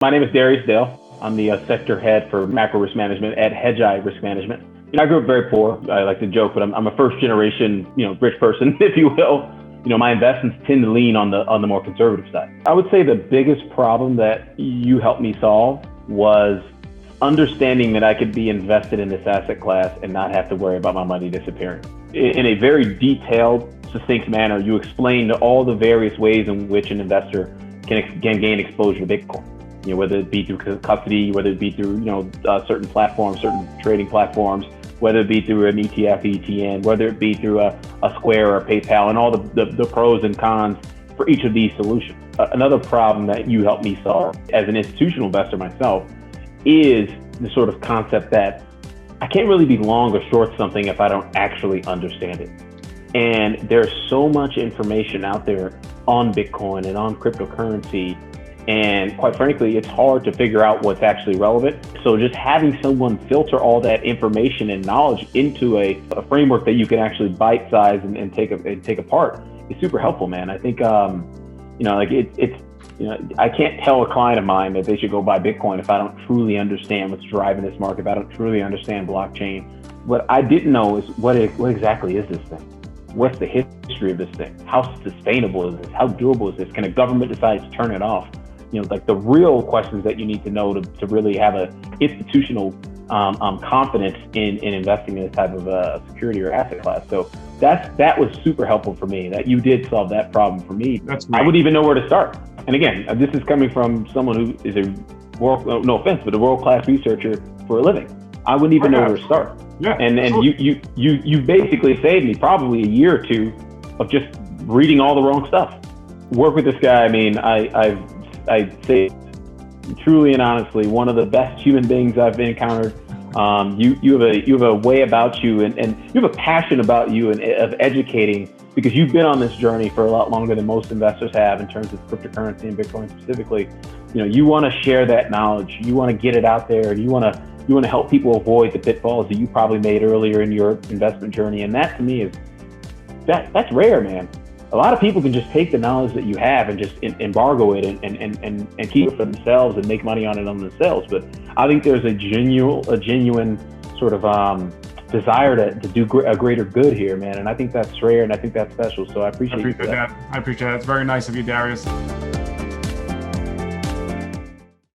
My name is Darius Dale. I'm the sector head for macro risk management at Hedgeye Risk Management. I grew up very poor. I like to joke, but I'm a first generation, rich person, if you will. My investments tend to lean on the more conservative side. I would say the biggest problem that you helped me solve was understanding that I could be invested in this asset class and not have to worry about my money disappearing. In a very detailed, succinct manner, you explained all the various ways in which an investor can gain exposure to Bitcoin. Whether it be through custody, whether it be through certain platforms, certain trading platforms, whether it be through an ETF, ETN, whether it be through a Square or a PayPal, and all the pros and cons for each of these solutions. Another problem that you helped me solve as an institutional investor myself is the sort of concept that I can't really be long or short something if I don't actually understand it. And there's so much information out there on Bitcoin and on cryptocurrency. And quite frankly, it's hard to figure out what's actually relevant. So just having someone filter all that information and knowledge into a framework that you can actually bite size and take apart is super helpful, man. I think, I can't tell a client of mine that they should go buy Bitcoin if I don't truly understand what's driving this market, if I don't truly understand blockchain. What I didn't know is what exactly is this thing? What's the history of this thing? How sustainable is this? How durable is this? Can a government decide to turn it off? The real questions that you need to know to really have a institutional confidence in investing in this type of security or asset class. So that was super helpful for me, that you did solve that problem for me. I wouldn't even know where to start. And again, this is coming from someone who is a world-class researcher for a living. I wouldn't even know where to start. Yeah, and you basically saved me probably a year or two of just reading all the wrong stuff. Work with this guy. I mean, I'd say truly and honestly, one of the best human beings I've encountered. You have a way about you and you have a passion about you and of educating, because you've been on this journey for a lot longer than most investors have in terms of cryptocurrency and Bitcoin specifically. You want to share that knowledge. You want to get it out there. You want to help people avoid the pitfalls that you probably made earlier in your investment journey. And that to me is that's rare, man. A lot of people can just take the knowledge that you have and just embargo it and keep it for themselves and make money on it themselves. But I think there's a genuine sort of desire to do a greater good here, man. And I think that's rare and I think that's special. So I appreciate that. I appreciate that. It's very nice of you, Darius.